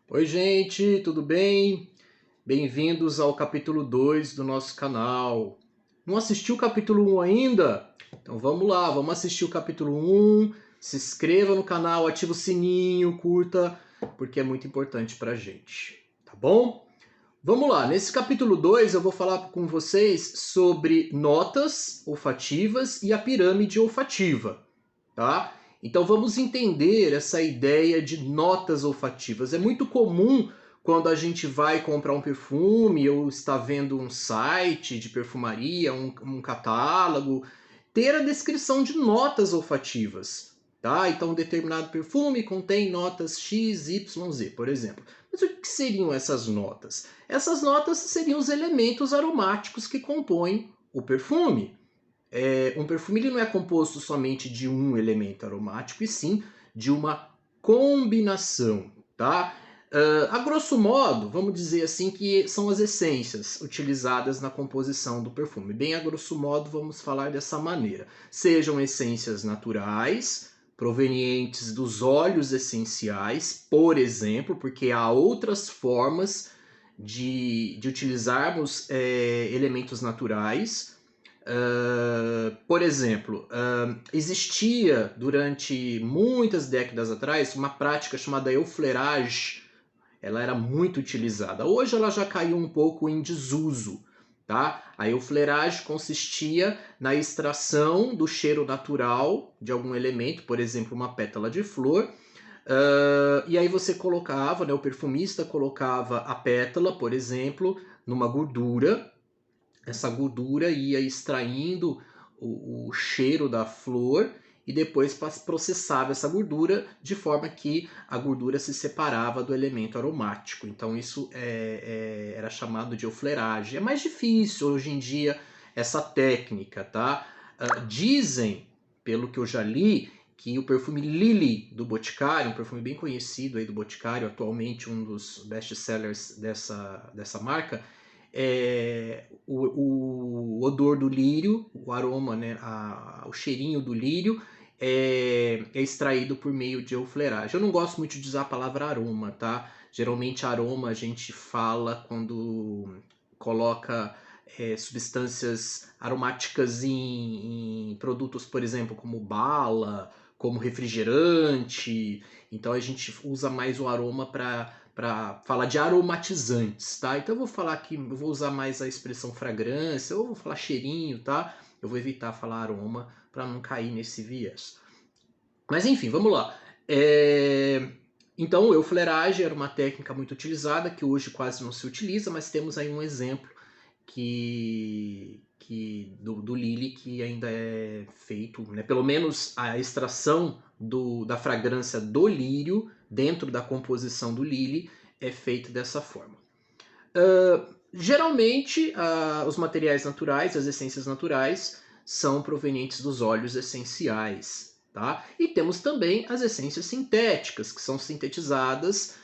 Oi, gente, tudo bem? Bem-vindos ao capítulo 2 do nosso canal. Não assistiu o capítulo 1 ainda? Então vamos lá, vamos assistir o capítulo 1. Se inscreva no canal, ativa o sininho, curta, porque é muito importante pra gente, tá bom? Vamos lá, nesse capítulo 2 eu vou falar com vocês sobre notas olfativas e a pirâmide olfativa, tá? Então vamos entender essa ideia de notas olfativas. É muito comum quando a gente vai comprar um perfume ou está vendo um site de perfumaria, um catálogo, ter a descrição de notas olfativas. Tá? Então, um determinado perfume contém notas X, Y, Z, por exemplo. Mas o que seriam essas notas? Essas notas seriam os elementos aromáticos que compõem o perfume. Um perfume ele não é composto somente de um elemento aromático, e sim de uma combinação, tá? A grosso modo, vamos dizer assim que são as essências utilizadas na composição do perfume. Bem a grosso modo, vamos falar dessa maneira. Sejam essências naturais, provenientes dos óleos essenciais, por exemplo, porque há outras formas de utilizarmos elementos naturais. Por exemplo, existia durante muitas décadas atrás uma prática chamada euflerage. Ela era muito utilizada. Hoje ela já caiu um pouco em desuso. Tá? A euflerage consistia na extração do cheiro natural de algum elemento, por exemplo, uma pétala de flor, e aí você colocava, né, o perfumista colocava a pétala, por exemplo, numa gordura. Essa gordura ia extraindo o cheiro da flor e depois processava essa gordura de forma que a gordura se separava do elemento aromático. Então isso era chamado de eufleragem. É mais difícil hoje em dia essa técnica, tá? Dizem, pelo que eu já li, que o perfume Lily do Boticário, um perfume bem conhecido aí do Boticário, atualmente um dos best-sellers dessa marca, o odor do lírio, o aroma, né, o cheirinho do lírio é extraído por meio de eufleragem. Eu não gosto muito de usar a palavra aroma, tá? Geralmente aroma a gente fala quando coloca substâncias aromáticas em produtos, por exemplo, como bala, como refrigerante. Então a gente usa mais o aroma para falar de aromatizantes, tá? Então eu vou falar aqui, eu vou usar mais a expressão fragrância, ou vou falar cheirinho, tá? Eu vou evitar falar aroma para não cair nesse viés. Mas enfim, vamos lá. Então, eufleragem era uma técnica muito utilizada, que hoje quase não se utiliza, mas temos aí um exemplo do Lily que ainda é feito, né? Pelo menos a extração da fragrância do lírio dentro da composição do Lily é feita dessa forma. Geralmente, os materiais naturais, as essências naturais, são provenientes dos óleos essenciais. Tá? E temos também as essências sintéticas, que são sintetizadas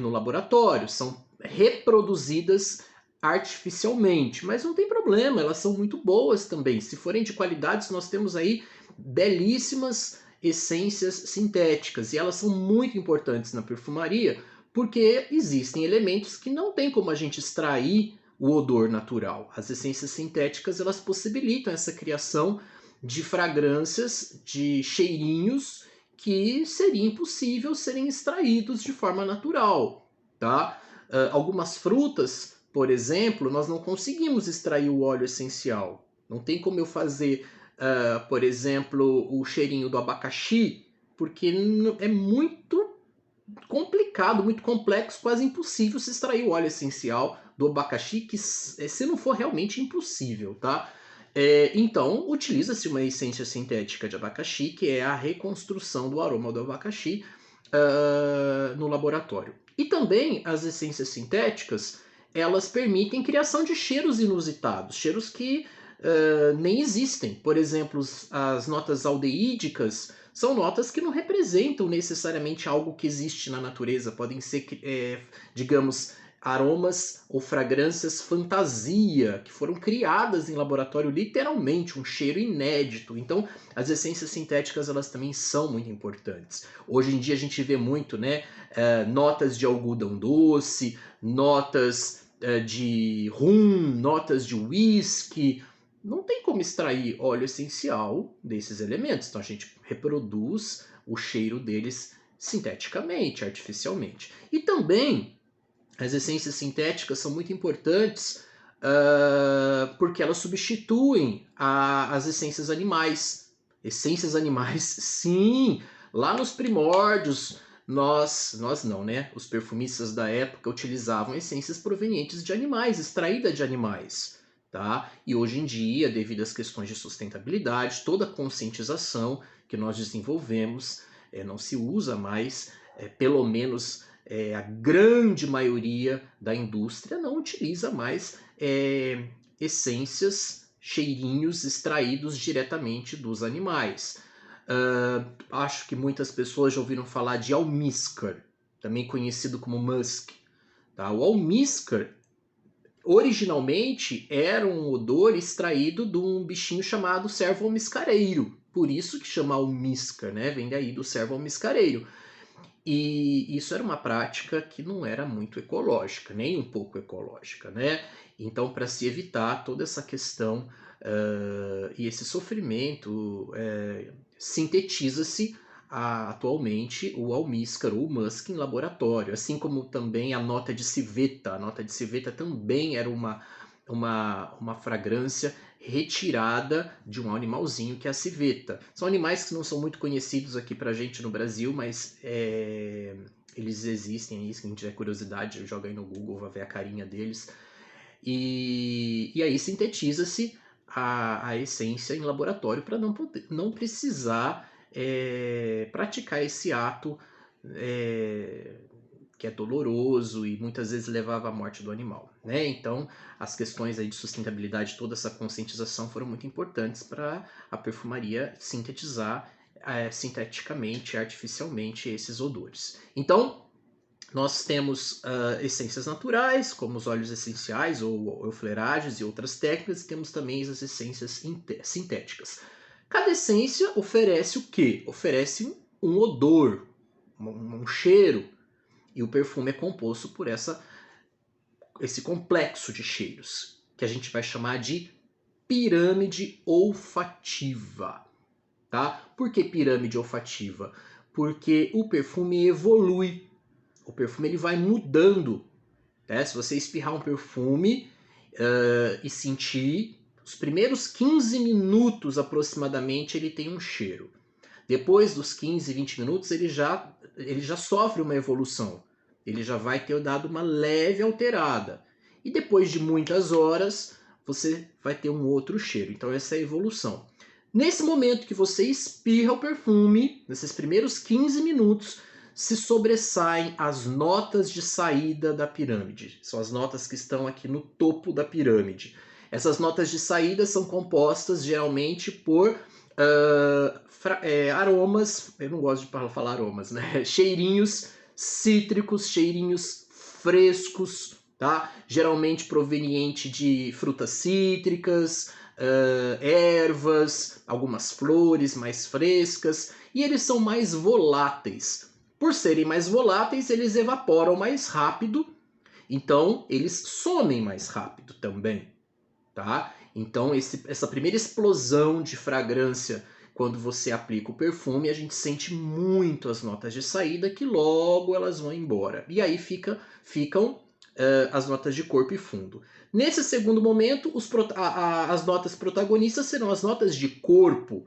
no laboratório, são reproduzidas artificialmente, mas não tem problema, elas são muito boas também. Se forem de qualidade, nós temos aí belíssimas essências sintéticas e elas são muito importantes na perfumaria porque existem elementos que não tem como a gente extrair o odor natural. As essências sintéticas elas possibilitam essa criação de fragrâncias, de cheirinhos que seria impossível serem extraídos de forma natural, tá? Algumas frutas, por exemplo, nós não conseguimos extrair o óleo essencial. Não tem como eu fazer, por exemplo, o cheirinho do abacaxi, porque é muito complicado, muito complexo, quase impossível se extrair o óleo essencial do abacaxi, que se não for realmente impossível, tá? Então, utiliza-se uma essência sintética de abacaxi, que é a reconstrução do aroma do abacaxi no laboratório. E também as essências sintéticas, elas permitem criação de cheiros inusitados, cheiros que nem existem. Por exemplo, as notas aldeídicas são notas que não representam necessariamente algo que existe na natureza, podem ser, digamos, aromas ou fragrâncias fantasia, que foram criadas em laboratório, literalmente, um cheiro inédito. Então, as essências sintéticas, elas também são muito importantes. Hoje em dia a gente vê muito, né, notas de algodão doce, notas de rum, notas de whisky. Não tem como extrair óleo essencial desses elementos, então a gente reproduz o cheiro deles sinteticamente, artificialmente. E também as essências sintéticas são muito importantes porque elas substituem as essências animais. Essências animais, sim! Lá nos primórdios, nós não, né? Os perfumistas da época utilizavam essências provenientes de animais, extraídas de animais. Tá? E hoje em dia, devido às questões de sustentabilidade, toda a conscientização que nós desenvolvemos não se usa mais, pelo menos a grande maioria da indústria não utiliza mais essências, cheirinhos extraídos diretamente dos animais. Acho que muitas pessoas já ouviram falar de almíscar, também conhecido como musk. Tá? O almíscar originalmente era um odor extraído de um bichinho chamado cervo almiscareiro. Por isso que chama almíscar, né? Vem daí do cervo almiscareiro. E isso era uma prática que não era muito ecológica, nem um pouco ecológica, né? Então, para se evitar toda essa questão e esse sofrimento, sintetiza-se atualmente o almíscar ou o musk em laboratório, assim como também a nota de civeta. A nota de civeta também era uma fragrância retirada de um animalzinho que é a civeta. São animais que não são muito conhecidos aqui pra gente no Brasil, mas eles existem aí, se quem tiver curiosidade, joga aí no Google, vai ver a carinha deles. E aí sintetiza-se a essência em laboratório para não precisar praticar esse ato que é doloroso e muitas vezes levava à morte do animal, né? Então, as questões aí de sustentabilidade, toda essa conscientização foram muito importantes para a perfumaria sintetizar sinteticamente, artificialmente esses odores. Então, nós temos essências naturais, como os óleos essenciais ou eufleragens e outras técnicas, e temos também as essências sintéticas. Cada essência oferece o quê? Oferece um odor, um cheiro, e o perfume é composto por esse complexo de cheiros, que a gente vai chamar de pirâmide olfativa. Tá? Por que pirâmide olfativa? Porque o perfume evolui. O perfume ele vai mudando. Né? Se você espirrar um perfume e sentir, os primeiros 15 minutos aproximadamente ele tem um cheiro. Depois dos 15, 20 minutos ele já sofre uma evolução. Ele já vai ter dado uma leve alterada. E depois de muitas horas você vai ter um outro cheiro. Então essa é a evolução. Nesse momento que você espirra o perfume, nesses primeiros 15 minutos, se sobressaem as notas de saída da pirâmide. São as notas que estão aqui no topo da pirâmide. Essas notas de saída são compostas geralmente por aromas, eu não gosto de falar aromas, né? Cheirinhos cítricos, cheirinhos frescos, tá? Geralmente proveniente de frutas cítricas, ervas, algumas flores mais frescas, e eles são mais voláteis. Por serem mais voláteis, eles evaporam mais rápido, então eles somem mais rápido também, tá? Então essa primeira explosão de fragrância, quando você aplica o perfume, a gente sente muito as notas de saída que logo elas vão embora. E aí ficam as notas de corpo e fundo. Nesse segundo momento, as notas protagonistas serão as notas de corpo,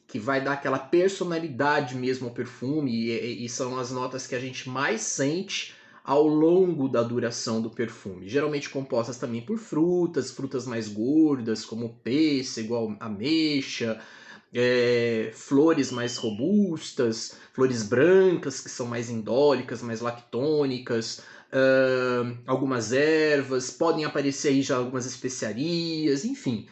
que vai dar aquela personalidade mesmo ao perfume, e são as notas que a gente mais sente ao longo da duração do perfume. Geralmente compostas também por frutas mais gordas, como pêssego, ameixa, flores mais robustas, flores brancas que são mais indólicas, mais lactônicas, algumas ervas, podem aparecer aí já algumas especiarias, enfim.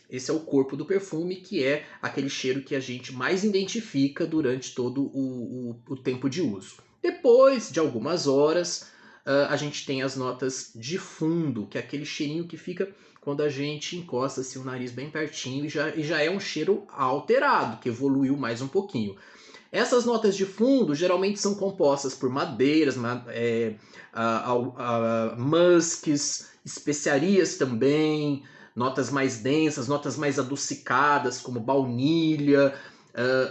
Esse é o corpo do perfume, que é aquele cheiro que a gente mais identifica durante todo o tempo de uso. Depois de algumas horas, a gente tem as notas de fundo, que é aquele cheirinho que fica quando a gente encosta assim, o nariz bem pertinho e já é um cheiro alterado, que evoluiu mais um pouquinho. Essas notas de fundo geralmente são compostas por madeiras, musks, especiarias também, notas mais densas, notas mais adocicadas, como baunilha,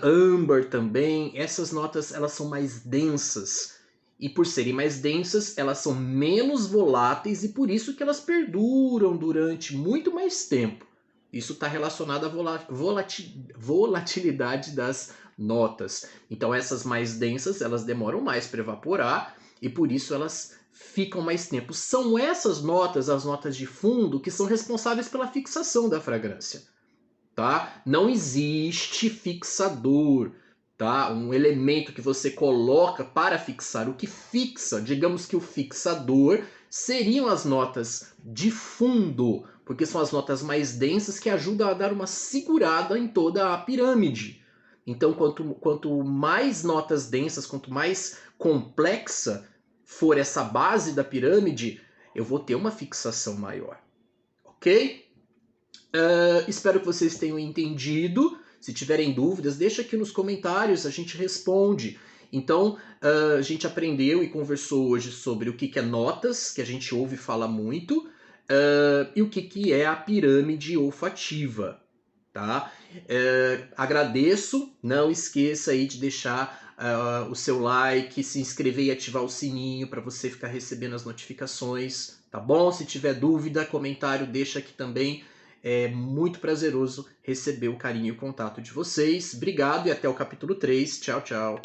âmbar também. Essas notas elas são mais densas. E por serem mais densas, elas são menos voláteis e por isso que elas perduram durante muito mais tempo. Isso está relacionado à volatilidade das notas. Então essas mais densas, elas demoram mais para evaporar e por isso elas ficam mais tempo. São essas notas, as notas de fundo, que são responsáveis pela fixação da fragrância, tá? Não existe fixador, tá? Um elemento que você coloca para fixar. O que fixa, digamos que o fixador, seriam as notas de fundo, porque são as notas mais densas que ajudam a dar uma segurada em toda a pirâmide. Então, quanto mais notas densas, quanto mais complexa for essa base da pirâmide, eu vou ter uma fixação maior, ok? Espero que vocês tenham entendido. Se tiverem dúvidas, deixa aqui nos comentários, a gente responde. Então, a gente aprendeu e conversou hoje sobre o que é notas, que a gente ouve falar muito, e o que é a pirâmide olfativa. Tá? Agradeço, não esqueça aí de deixar o seu like, se inscrever e ativar o sininho para você ficar recebendo as notificações, tá bom? Se tiver dúvida, comentário, deixa aqui também. É muito prazeroso receber o carinho e o contato de vocês. Obrigado e até o capítulo 3. Tchau, tchau.